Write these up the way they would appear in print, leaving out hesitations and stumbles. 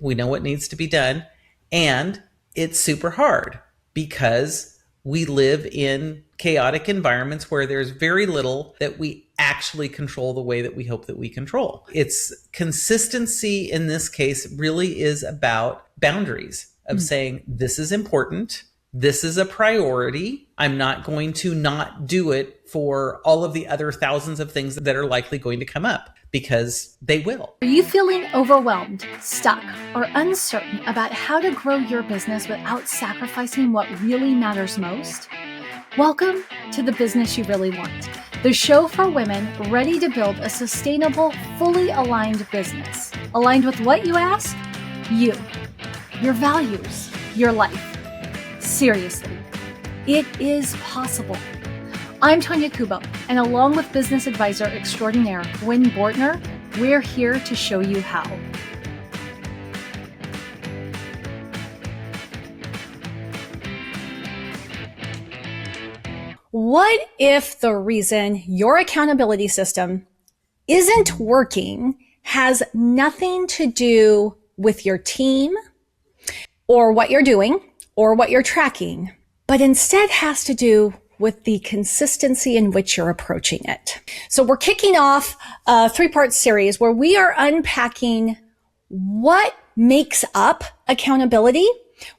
We know what needs to be done. And it's super hard because we live in chaotic environments where there's very little that we actually control the way that we hope that we control. It's consistency in this case really is about boundaries of saying, this is important. This is a priority. I'm not going to not do it for all of the other thousands of things that are likely going to come up, because they will. Are you feeling overwhelmed, stuck, or uncertain about how to grow your business without sacrificing what really matters most? Welcome to The Business You Really Want, the show for women ready to build a sustainable, fully aligned business. Aligned with what, you ask? You, your values, your life. Seriously, it is possible. I'm Tonya Kubo, and along with business advisor extraordinaire Gwen Bortner, we're here to show you how. What if the reason your accountability system isn't working has nothing to do with your team or what you're doing or what you're tracking, but instead has to do with the consistency in which you're approaching it? So we're kicking off a 3-part series where we are unpacking what makes up accountability,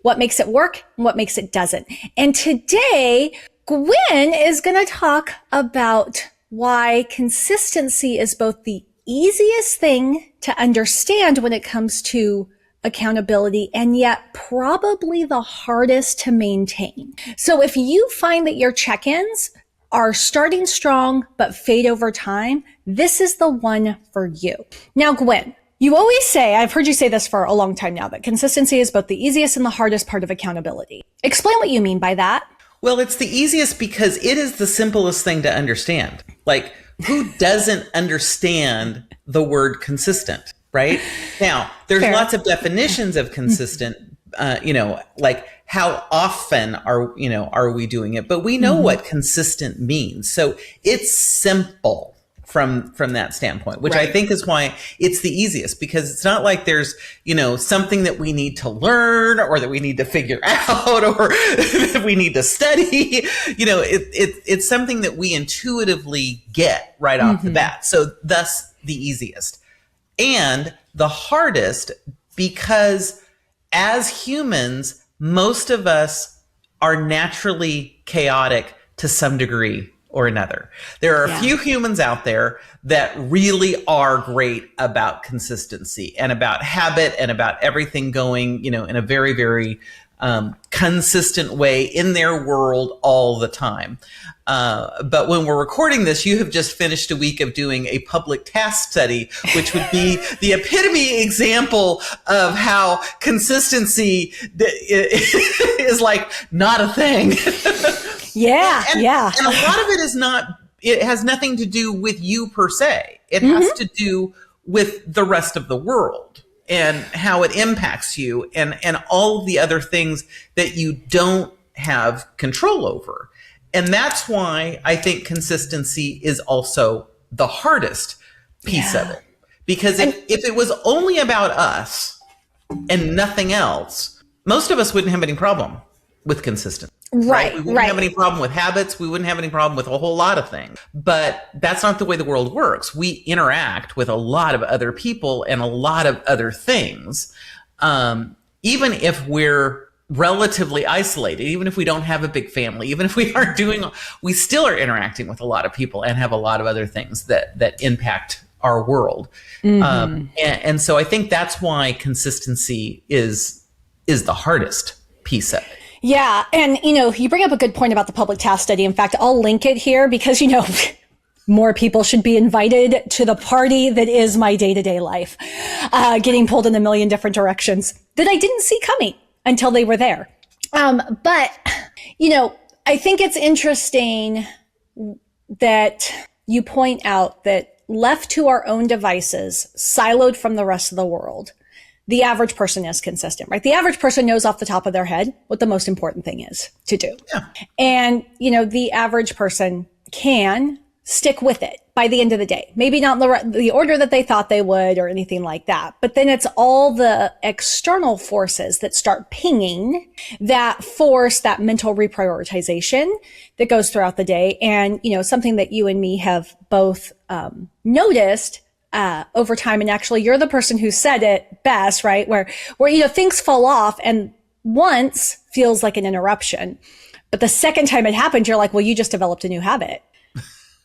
what makes it work, and what makes it doesn't. And today, Gwen is going to talk about why consistency is both the easiest thing to understand when it comes to accountability, and yet probably the hardest to maintain. So if you find that your check-ins are starting strong but fade over time, this is the one for you. Now, Gwen, you always say, I've heard you say this for a long time now, that consistency is both the easiest and the hardest part of accountability. Explain what you mean by that. Well, it's the easiest because it is the simplest thing to understand. Like, who doesn't understand the word consistent? Right? Now, there's Fair. lots of definitions of consistent, like how often are we doing it? But we know what consistent means. So it's simple from that standpoint, which I think is why it's the easiest, because it's not like there's, something that we need to learn or that we need to figure out or that we need to study. It's something that we intuitively get right off the bat. So thus the easiest. And the hardest, because as humans, most of us are naturally chaotic to some degree or another. There are a few humans out there that really are great about consistency and about habit and about everything going, in a very, very consistent way in their world all the time. But when we're recording this, you have just finished a week of doing a public task study, which would be the epitome example of how consistency is like not a thing. And a lot of it has nothing to do with you per se. It has to do with the rest of the world and how it impacts you and all of the other things that you don't have control over. And that's why I think consistency is also the hardest piece of it. Because if it was only about us and nothing else, most of us wouldn't have any problem with consistency. Right? We wouldn't have any problem with habits. We wouldn't have any problem with a whole lot of things. But that's not the way the world works. We interact with a lot of other people and a lot of other things. Even if we're relatively isolated, even if we don't have a big family, even if we still are interacting with a lot of people and have a lot of other things that impact our world. And so I think that's why consistency is the hardest piece of it. Yeah. And, you bring up a good point about the public task study. In fact, I'll link it here because, more people should be invited to the party that is my day-to-day life, getting pulled in a million different directions that I didn't see coming until they were there. But, I think it's interesting that you point out that left to our own devices, siloed from the rest of the world, the average person is consistent, right? The average person knows off the top of their head what the most important thing is to do. Yeah. And, the average person can stick with it. by the end of the day. Maybe not the order that they thought they would or anything like that. But then it's all the external forces that start pinging that force that mental reprioritization that goes throughout the day. And, something that you and me have both noticed over time. And actually, you're the person who said it best, right? Where things fall off and once feels like an interruption. But the second time it happened, you're like, well, you just developed a new habit.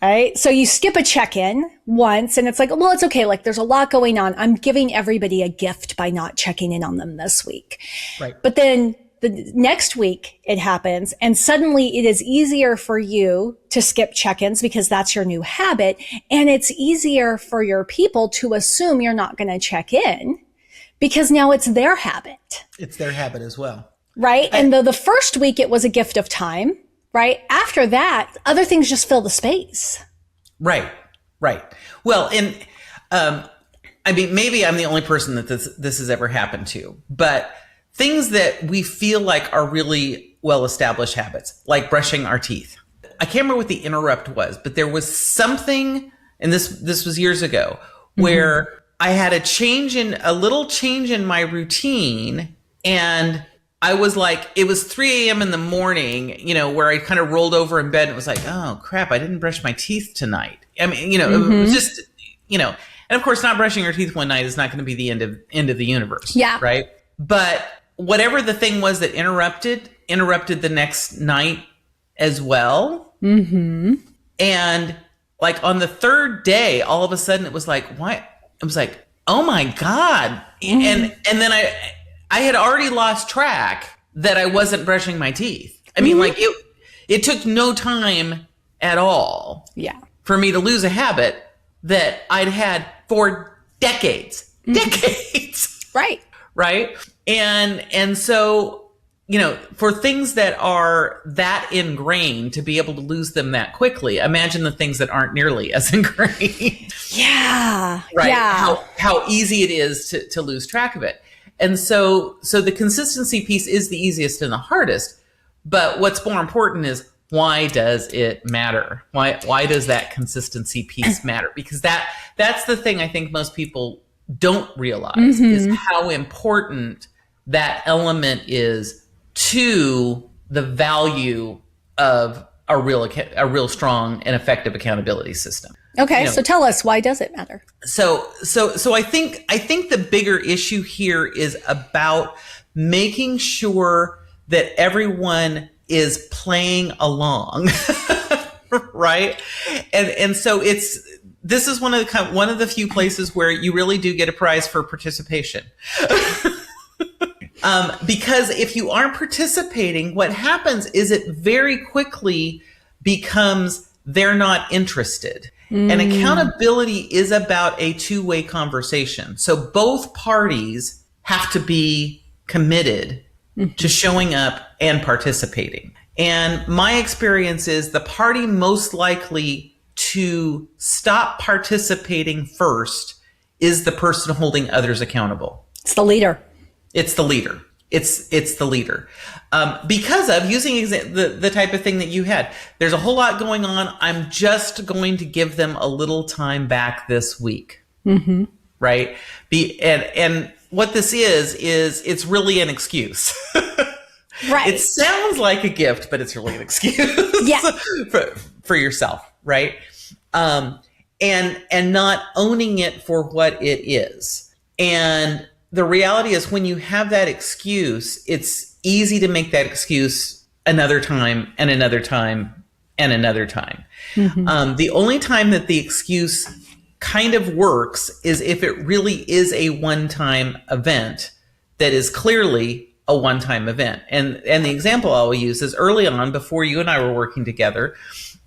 Right. So you skip a check-in once and it's like, well, it's okay. Like there's a lot going on. I'm giving everybody a gift by not checking in on them this week. Right. But then the next week it happens and suddenly it is easier for you to skip check-ins because that's your new habit. And it's easier for your people to assume you're not going to check in because now it's their habit. It's their habit as well. Right. And though the first week it was a gift of time. Right. After that, other things just fill the space. Right. Well, and maybe I'm the only person that this has ever happened to, but things that we feel like are really well-established habits, like brushing our teeth. I can't remember what the interrupt was, but there was something, and this was years ago, where I had a little change in my routine, and I was like, it was 3 a.m. in the morning, where I kind of rolled over in bed and it was like, oh crap, I didn't brush my teeth tonight. I mean, it was just, and of course not brushing your teeth one night is not going to be the end of the universe. Yeah. Right. But whatever the thing was that interrupted the next night as well. Mm-hmm. And like on the third day, all of a sudden it was like, what? It was like, oh my God. And then I had already lost track that I wasn't brushing my teeth. I mean, like it took no time at all for me to lose a habit that I'd had for decades. Right. And so, for things that are that ingrained, to be able to lose them that quickly, imagine the things that aren't nearly as ingrained. Yeah. Right. Yeah. How easy it is to lose track of it. And so the consistency piece is the easiest and the hardest, but what's more important is, why does it matter? Why does that consistency piece matter? Because that's the thing I think most people don't realize is how important that element is to the value of a real strong and effective accountability system. Okay, so tell us, why does it matter? So I think the bigger issue here is about making sure that everyone is playing along, right? And so this is one of the few places where you really do get a prize for participation. Because if you aren't participating, what happens is it very quickly becomes they're not interested. And accountability is about a two-way conversation. So both parties have to be committed to showing up and participating. And my experience is the party most likely to stop participating first is the person holding others accountable. It's the leader. It's the leader. It's the leader. Because of using the type of thing that you had. There's a whole lot going on. I'm just going to give them a little time back this week. Right? And what this is it's really an excuse. Right. It sounds like a gift, but it's really an excuse for yourself. Right? And not owning it for what it is. And the reality is when you have that excuse, it's easy to make that excuse another time and another time and another time. The only time that the excuse kind of works is if it really is a one-time event that is clearly a one-time event. And the example I will use is early on, before you and I were working together,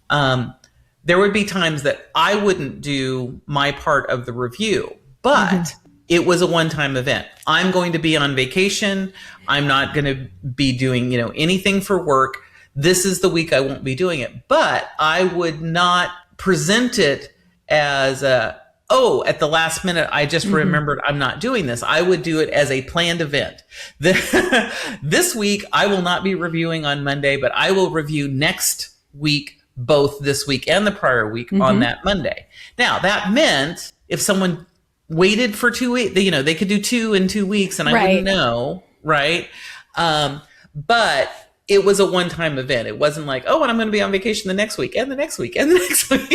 there would be times that I wouldn't do my part of the review, but it was a one-time event. I'm going to be on vacation. I'm not going to be doing, anything for work. This is the week I won't be doing it. But I would not present it as at the last minute, I just remembered I'm not doing this. I would do it as a planned event. This week, I will not be reviewing on Monday, but I will review next week both this week and the prior week on that Monday. Now, that meant if someone waited for 2 weeks, they could do 2 in 2 weeks and I wouldn't know, right? But it was a one-time event. It wasn't like, oh, and I'm going to be on vacation the next week and the next week and the next week.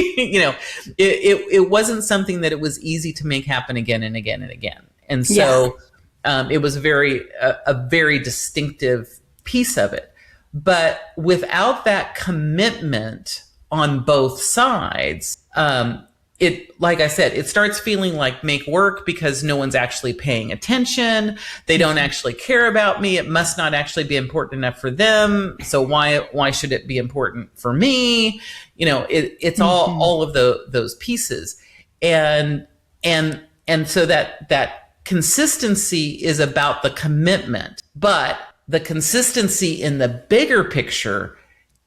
It wasn't something that it was easy to make happen again and again and again. And so it was a very distinctive piece of it. But without that commitment on both sides, like I said, it starts feeling like make work because no one's actually paying attention. They don't actually care about me. It must not actually be important enough for them. So why should it be important for me? It's all of those pieces. And so that consistency is about the commitment, but the consistency in the bigger picture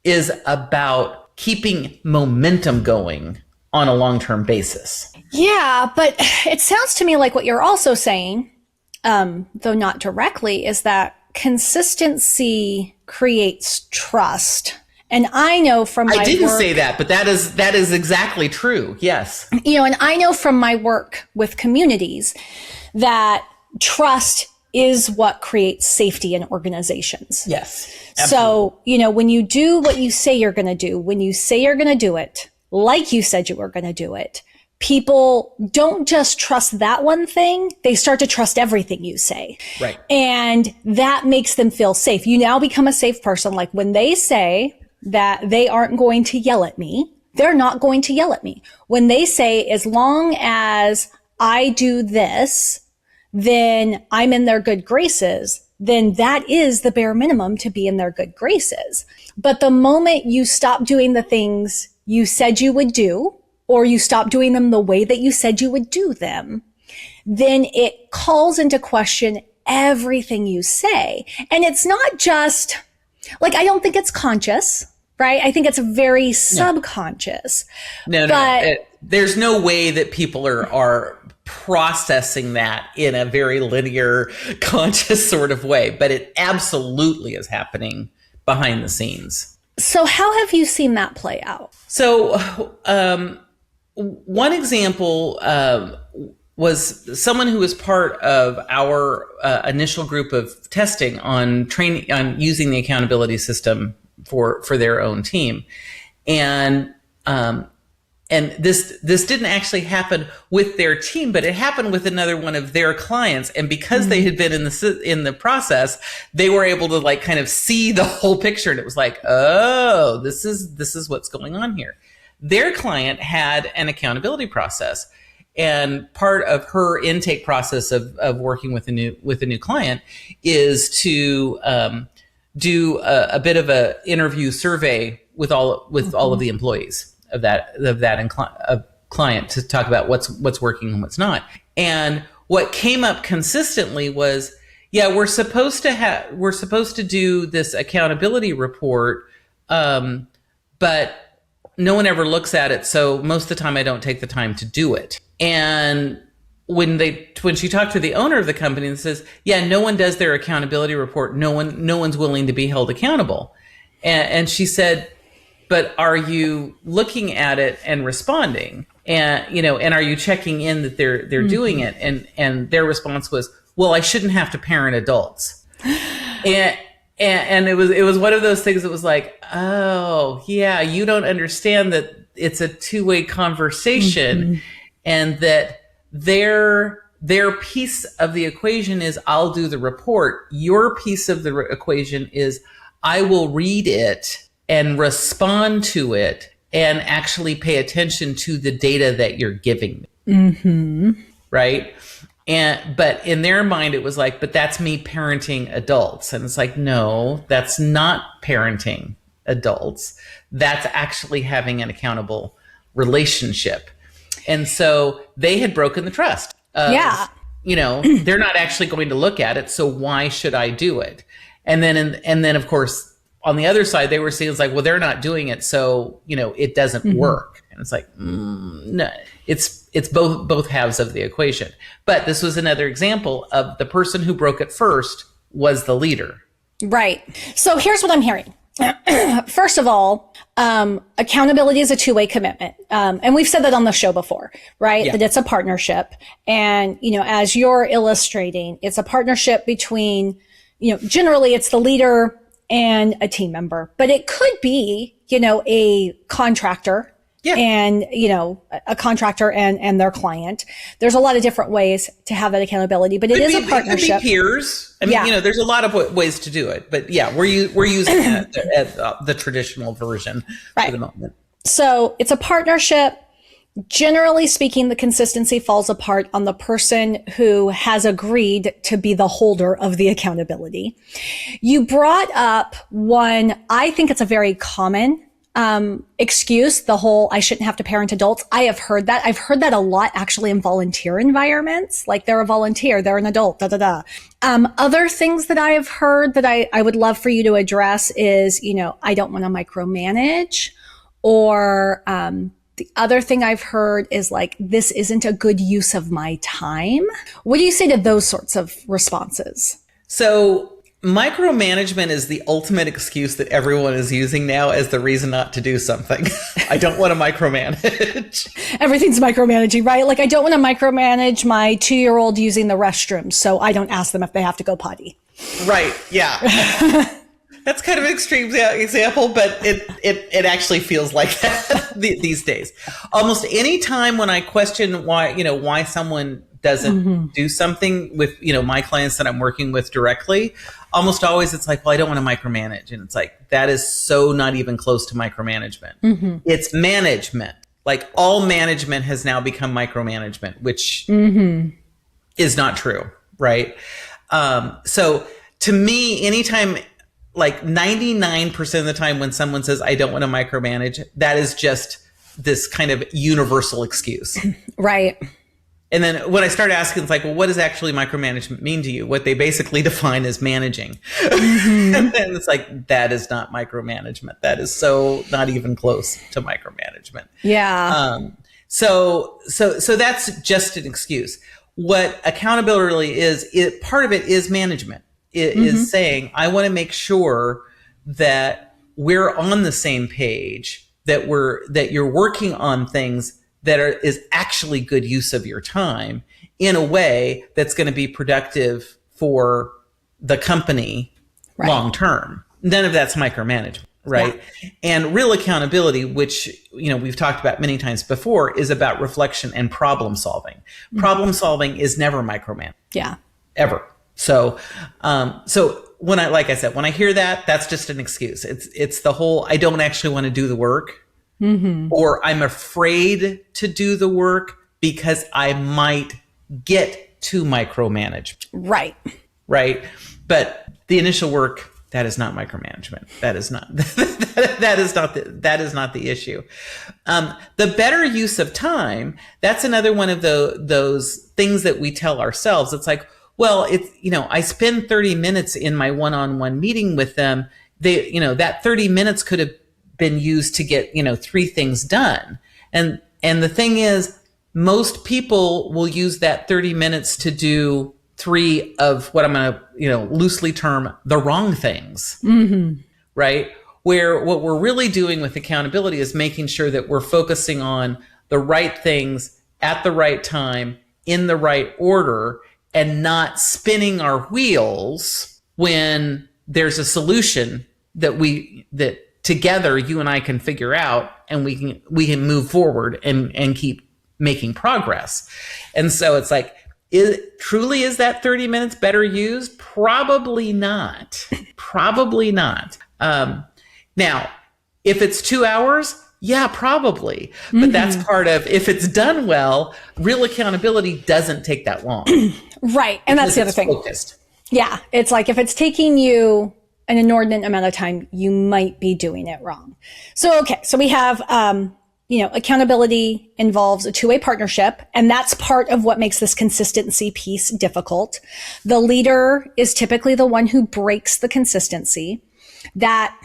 is about keeping momentum going on a long-term basis. Yeah, but it sounds to me like what you're also saying, though not directly, is that consistency creates trust. And I know from my work... I didn't say that, but that is exactly true. Yes. And I know from my work with communities that trust is what creates safety in organizations. Yes. Absolutely. So, when you do what you say you're going to do, when you say you're going to do it, like you said you were going to do it, people don't just trust that one thing. They start to trust everything you say. Right. And that makes them feel safe. You now become a safe person. Like when they say that they aren't going to yell at me, they're not going to yell at me. When they say, as long as I do this, then I'm in their good graces, then that is the bare minimum to be in their good graces. But the moment you stop doing the things you said you would do, or you stop doing them the way that you said you would do them, then it calls into question everything you say. And it's not just like, I don't think it's conscious, right? I think it's very subconscious. No, there's no way that people are processing that in a very linear, conscious sort of way, but it absolutely is happening behind the scenes. So how have you seen that play out? So one example was someone who was part of our initial group of testing on training on using the accountability system for their own team, and this didn't actually happen with their team, but it happened with another one of their clients. And because they had been in the process, they were able to like kind of see the whole picture. And it was like, oh, this is what's going on here. Their client had an accountability process, and part of her intake process of working with a new client is to do a bit of a interview survey with all of the employees of that client to talk about what's working and what's not. And what came up consistently was, we're supposed to do this accountability report, but no one ever looks at it. So most of the time I don't take the time to do it. And when she talked to the owner of the company and says, no one does their accountability report. No one's willing to be held accountable. And she said, but are you looking at it and responding? And, and are you checking in that they're doing it? And their response was, well, I shouldn't have to parent adults. And it was one of those things that was like, oh yeah, you don't understand that it's a two-way conversation, and that their piece of the equation is I'll do the report. Your piece of the equation is I will read it and respond to it and actually pay attention to the data that you're giving me. Right? But in their mind, it was like, but that's me parenting adults. And it's like, no, that's not parenting adults. That's actually having an accountable relationship. And so they had broken the trust. They're not actually going to look at it. So why should I do it? And then of course, on the other side, they were seeing it's like, well, they're not doing it, so it doesn't work. And it's like, no, it's both halves of the equation. But this was another example of the person who broke it first was the leader. Right. So here's what I'm hearing. First of all, accountability is a two-way commitment. And we've said that on the show before, right? Yeah. That it's a partnership. And, as you're illustrating, it's a partnership between, generally it's the leader and a team member, but it could be, a contractor. Yeah. And, a contractor and their client. There's a lot of different ways to have that accountability, but it is a partnership. It could be peers. I mean, there's a lot of ways to do it, but yeah, we're using the traditional version for the moment. So it's a partnership. Generally speaking, the consistency falls apart on the person who has agreed to be the holder of the accountability. You brought up one, I think it's a very common excuse, the whole, I shouldn't have to parent adults. I have heard that. I've heard that a lot actually in volunteer environments. Like they're a volunteer, they're an adult, da, da, da. Other things that I have heard that I would love for you to address is, I don't want to micromanage, or, the other thing I've heard is like, this isn't a good use of my time. What do you say to those sorts of responses? So micromanagement is the ultimate excuse that everyone is using now as the reason not to do something. I don't want to micromanage. Everything's micromanaging, right? Like I don't want to micromanage my 2-year-old using the restroom, so I don't ask them if they have to go potty. Right. Yeah. That's kind of an extreme example, but it actually feels like that these days. Almost any time when I question why someone doesn't do something with, my clients that I'm working with directly, almost always it's like, well, I don't want to micromanage. And it's like, that is so not even close to micromanagement. It's management. Like all management has now become micromanagement, which is not true. Right. So to me, anytime, like 99% of the time when someone says, I don't want to micromanage, that is just this kind of universal excuse. Right. And then when I start asking, it's like, well, what does actually micromanagement mean to you? What they basically define as managing. And then it's like, that is not micromanagement. That is so not even close to micromanagement. Yeah. So that's just an excuse. What accountability really is, part of it is management. It is saying, I want to make sure that we're on the same page, that you're working on things that is actually good use of your time in a way that's going to be productive for the company long term. None of that's micromanagement, right? Yeah. And real accountability, which we've talked about many times before, is about reflection and problem solving. Problem solving is never micromanagement. Yeah. Ever. So when when I hear that, that's just an excuse. It's the whole, I don't actually want to do the work, or I'm afraid to do the work because I might get to micromanage. Right. Right. But the initial work, that is not micromanagement. That is not, that is not the issue. The better use of time, that's another one of those things that we tell ourselves. It's like, well, I spend 30 minutes in my one-on-one meeting with them. That 30 minutes could have been used to get, 3 things done. And the thing is, most people will use that 30 minutes to do 3 of what I'm going to, loosely term the wrong things. Right? Where what we're really doing with accountability is making sure that we're focusing on the right things at the right time in the right order, and not spinning our wheels when there's a solution that together you and I can figure out, and we can move forward and keep making progress. And so it's like, truly is that 30 minutes better used? Probably not. Probably not. Now, if it's 2 hours, yeah, probably. But that's part of, if it's done well, real accountability doesn't take that long. Right. And that's the other thing. Focused. Yeah. It's like, if it's taking you an inordinate amount of time, you might be doing it wrong. So we have, accountability involves a two-way partnership, and that's part of what makes this consistency piece difficult. The leader is typically the one who breaks the consistency. That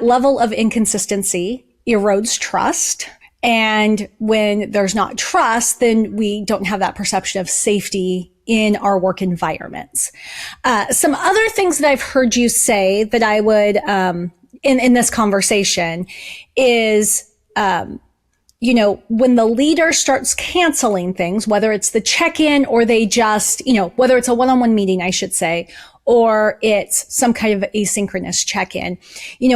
level of inconsistency erodes trust. And when there's not trust, then we don't have that perception of safety in our work environments. Some other things that I've heard you say that I would in this conversation is, when the leader starts canceling things, whether it's the check-in or they just, whether it's a one-on-one meeting, I should say, or it's some kind of asynchronous check-in,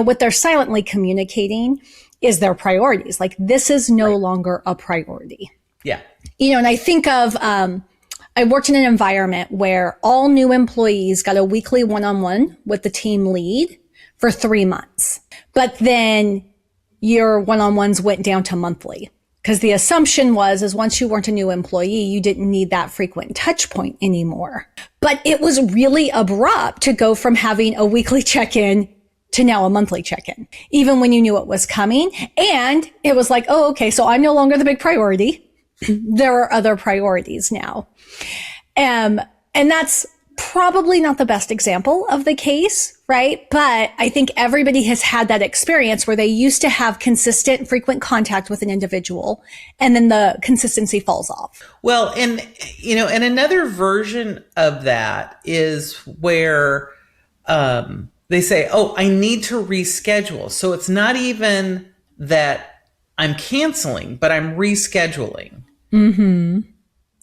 what they're silently communicating is their priorities. Like, this is no longer a priority. Yeah. And I think of, I worked in an environment where all new employees got a weekly one-on-one with the team lead for 3 months. But then your one-on-ones went down to monthly, because the assumption is once you weren't a new employee, you didn't need that frequent touch point anymore. But it was really abrupt to go from having a weekly check-in to now a monthly check-in, even when you knew it was coming. And it was like, oh, okay, so I'm no longer the big priority. There are other priorities now. And that's probably not the best example of the case, right? But I think everybody has had that experience where they used to have consistent, frequent contact with an individual, and then the consistency falls off. Well, and another version of that is where they say, oh, I need to reschedule. So it's not even that I'm canceling, but I'm rescheduling. Mm-hmm.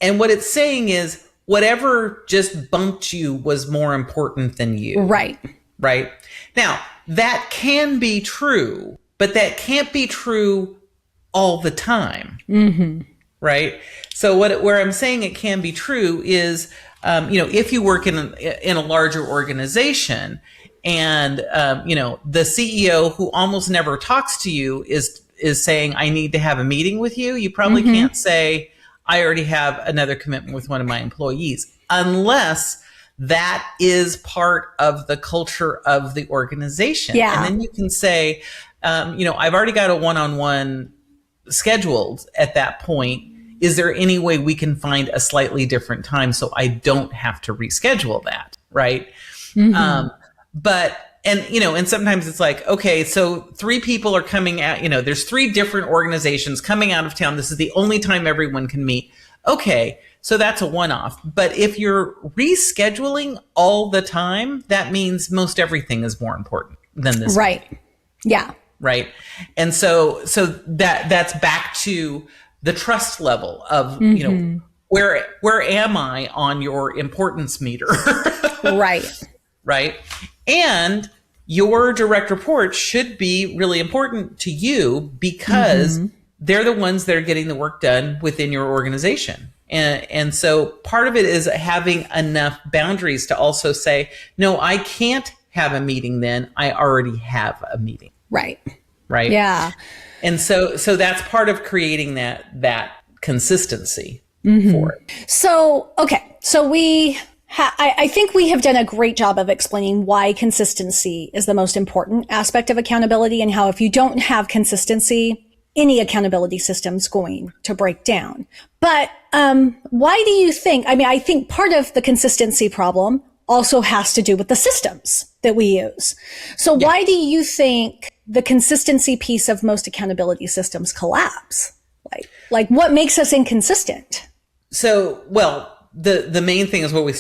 And what it's saying is, whatever just bumped you was more important than you. Right. Right. Now, that can be true, but that can't be true all the time. Mm-hmm. Right. So where I'm saying it can be true is, if you work in a larger organization and, the CEO who almost never talks to you is saying, I need to have a meeting with you. You probably can't say, I already have another commitment with one of my employees, unless that is part of the culture of the organization. Yeah. And then you can say, I've already got a one-on-one scheduled at that point. Is there any way we can find a slightly different time so I don't have to reschedule that? Right. And sometimes it's like, okay, so 3 people are coming out, there's 3 different organizations coming out of town. This is the only time everyone can meet. Okay, so that's a one-off. But if you're rescheduling all the time, that means most everything is more important than this. Right. Meeting. Yeah. Right. And so that's back to the trust level of, where am I on your importance meter? Right. Right. And your direct reports should be really important to you because they're the ones that are getting the work done within your organization. And so part of it is having enough boundaries to also say, no, I can't have a meeting then. I already have a meeting. Right. Right. Yeah. And so that's part of creating that consistency for it. So, okay. So I think we have done a great job of explaining why consistency is the most important aspect of accountability, and how if you don't have consistency, any accountability system's going to break down. But why do you think, I think part of the consistency problem also has to do with the systems that we use. So why do you think the consistency piece of most accountability systems collapse? Like what makes us inconsistent? So, well, the main thing is where we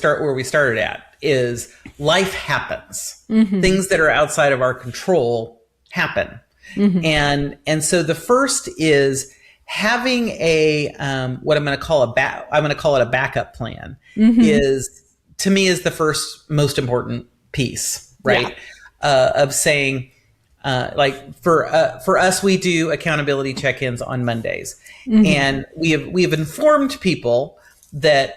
started at is life happens. Things that are outside of our control happen. And so the first is having a what I'm going to call it a backup plan is, to me, is the first most important piece, right? Of saying, like for us, we do accountability check-ins on Mondays, and we have informed people that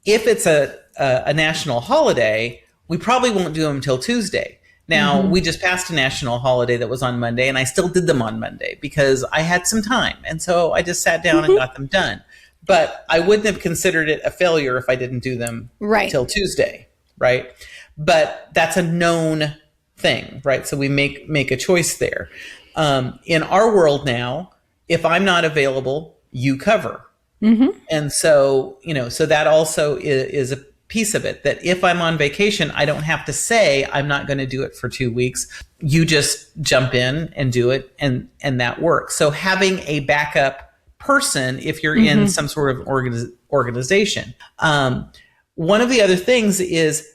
if it's a national holiday, we probably won't do them until Tuesday. Now, we just passed a national holiday that was on Monday, and I still did them on Monday because I had some time. And so I just sat down and got them done. But I wouldn't have considered it a failure if I didn't do them till Tuesday, right? But that's a known thing, right? So we make a choice there. In our world now, if I'm not available, you cover. And so, so that also is a piece of it, that if I'm on vacation, I don't have to say I'm not going to do it for 2 weeks. You just jump in and do it, and that works. So having a backup person, if you're in some sort of organization. One of the other things is,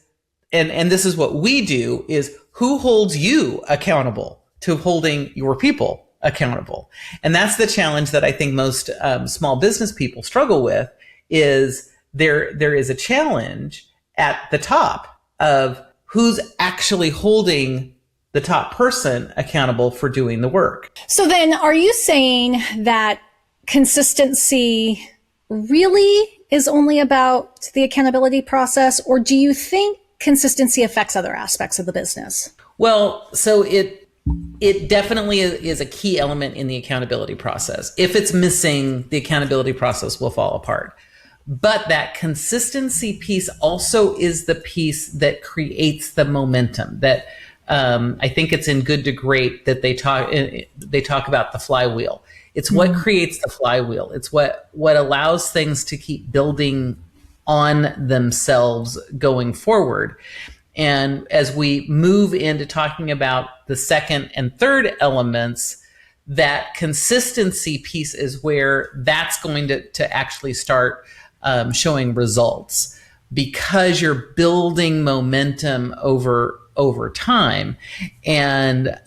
and this is what we do, is who holds you accountable to holding your people accountable. And that's the challenge that I think most small business people struggle with, is there is a challenge at the top of who's actually holding the top person accountable for doing the work. So then are you saying that consistency really is only about the accountability process, or do you think consistency affects other aspects of the business? Well, so it definitely is a key element in the accountability process. If it's missing, the accountability process will fall apart. But that consistency piece also is the piece that creates the momentum. That I think it's in Good to Great that they talk about the flywheel. It's what creates the flywheel. It's what allows things to keep building on themselves going forward. And as we move into talking about the second and third elements, that consistency piece is where that's going to actually start showing results, because you're building momentum over time. And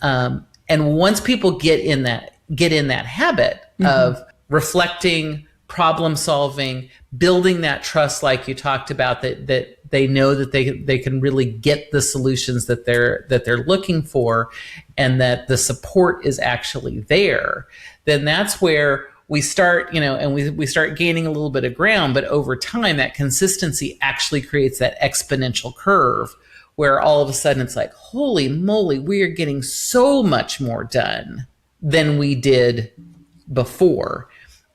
once people get in that habit of reflecting, problem solving, building that trust, like you talked about, that they know that they can really get the solutions that they're looking for, and that the support is actually there, then that's where we start, and we start gaining a little bit of ground. But over time, that consistency actually creates that exponential curve where all of a sudden it's like, holy moly, we are getting so much more done than we did before.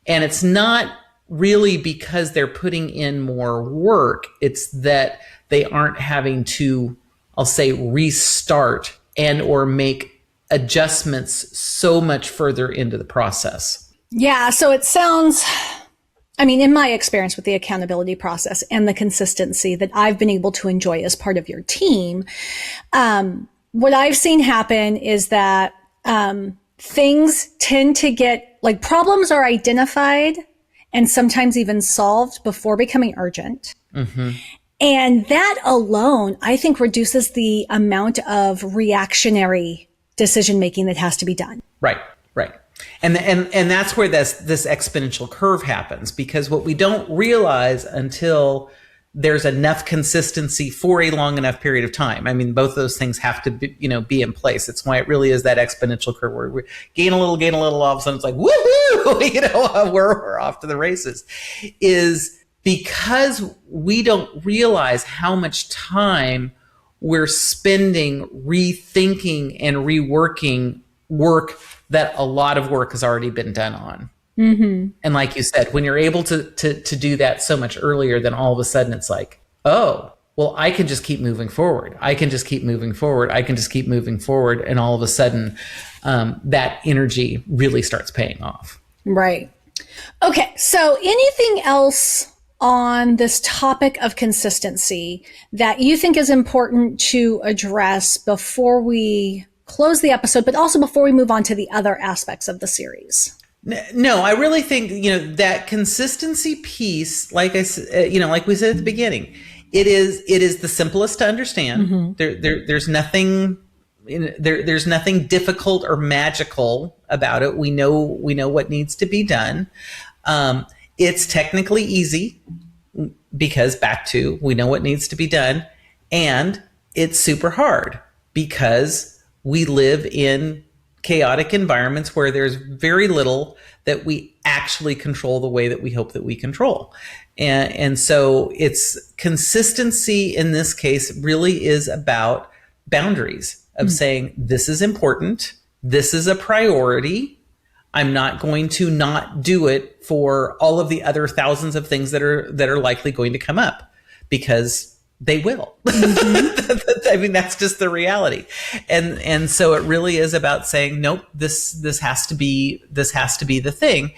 And it's not really because they're putting in more work. It's that they aren't having to, I'll say, restart and or make adjustments so much further into the process. Yeah. So it sounds, in my experience with the accountability process and the consistency that I've been able to enjoy as part of your team, what I've seen happen is that things tend to get, like, problems are identified and sometimes even solved before becoming urgent. Mm-hmm. And that alone, I think, reduces the amount of reactionary decision-making that has to be done. Right. And that's where this exponential curve happens, because what we don't realize until there's enough consistency for a long enough period of time. Both of those things have to be in place. It's why it really is that exponential curve where we gain a little, all of a sudden it's like, woohoo, we're off to the races, is because we don't realize how much time we're spending rethinking and reworking work that a lot of work has already been done on. Mm-hmm. And like you said, when you're able to do that so much earlier, then all of a sudden it's like, oh, well, I can just keep moving forward. And all of a sudden, that energy really starts paying off. Right. Okay. So anything else on this topic of consistency that you think is important to address before we close the episode, but also before we move on to the other aspects of the series? No, I really think, that consistency piece, like I said, like we said at the beginning, it is the simplest to understand. Mm-hmm. There's nothing, there's nothing difficult or magical about it. We know what needs to be done. It's technically easy because we know what needs to be done, and it's super hard because we live in chaotic environments where there's very little that we actually control the way that we hope that we control. And so it's consistency in this case really is about boundaries of saying, this is important. This is a priority. I'm not going to not do it for all of the other thousands of things that are likely going to come up, because they will. Mm-hmm. That's just the reality. And so it really is about saying, nope, this has to be the thing.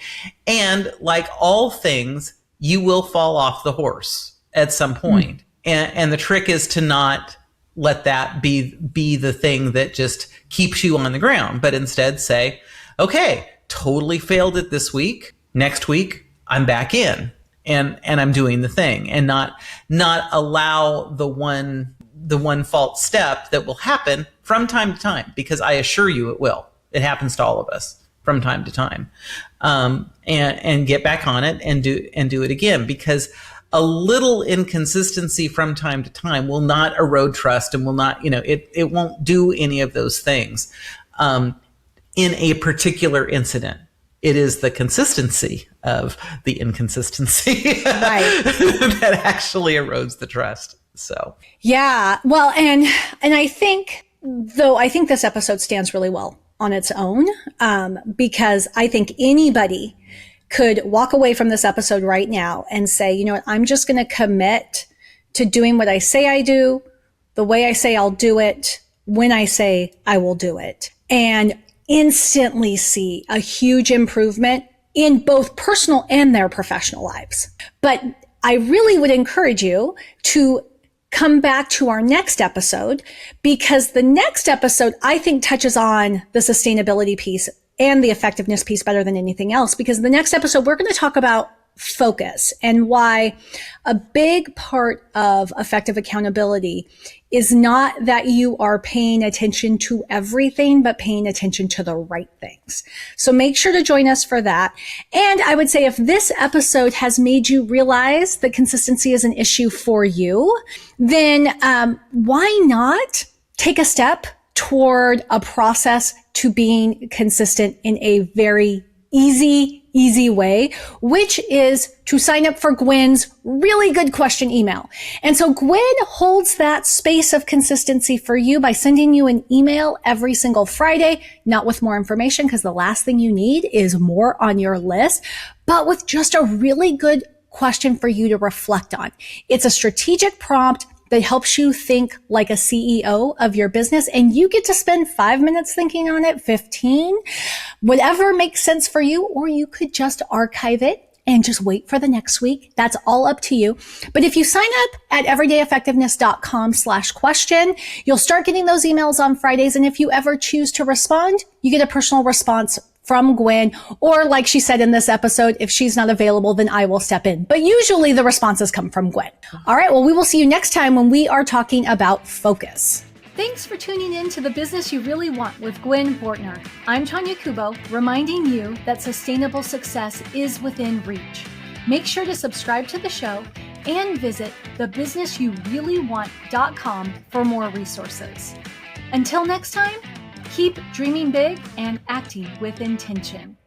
And like all things, you will fall off the horse at some point. And the trick is to not let that be the thing that just keeps you on the ground, but instead say, okay, totally failed it this week. Next week, I'm back in. And I'm doing the thing, and not allow the one false step that will happen from time to time, because I assure you it will. It happens to all of us from time to time. And get back on it and do it again, because a little inconsistency from time to time will not erode trust and will not, it won't do any of those things. In a particular incident, it is the consistency of the inconsistency that actually erodes the trust. So, yeah. Well, and I think this episode stands really well on its own, because I think anybody could walk away from this episode right now and say, you know what, I'm just going to commit to doing what I say I do, the way I say I'll do it, when I say I will do it, and instantly see a huge improvement in both personal and their professional lives. But I really would encourage you to come back to our next episode, because the next episode, I think, touches on the sustainability piece and the effectiveness piece better than anything else. Because the next episode, we're going to talk about focus and why a big part of effective accountability is not that you are paying attention to everything, but paying attention to the right things. So make sure to join us for that. And I would say if this episode has made you realize that consistency is an issue for you, then why not take a step toward a process to being consistent in a very easy way, which is to sign up for Gwen's really good question email. And so Gwen holds that space of consistency for you by sending you an email every single Friday, not with more information, because the last thing you need is more on your list, but with just a really good question for you to reflect on. It's a strategic prompt that helps you think like a CEO of your business, and you get to spend 5 minutes thinking on it, 15, whatever makes sense for you, or you could just archive it and just wait for the next week. That's all up to you. But if you sign up at everydayeffectiveness.com/question, you'll start getting those emails on Fridays. And if you ever choose to respond, you get a personal response from Gwen, or like she said in this episode, if she's not available, then I will step in. But usually the responses come from Gwen. All right, well, we will see you next time when we are talking about focus. Thanks for tuning in to The Business You Really Want with Gwen Bortner. I'm Tonya Kubo, reminding you that sustainable success is within reach. Make sure to subscribe to the show and visit thebusinessyoureallyWant.com for more resources. Until next time, keep dreaming big and acting with intention.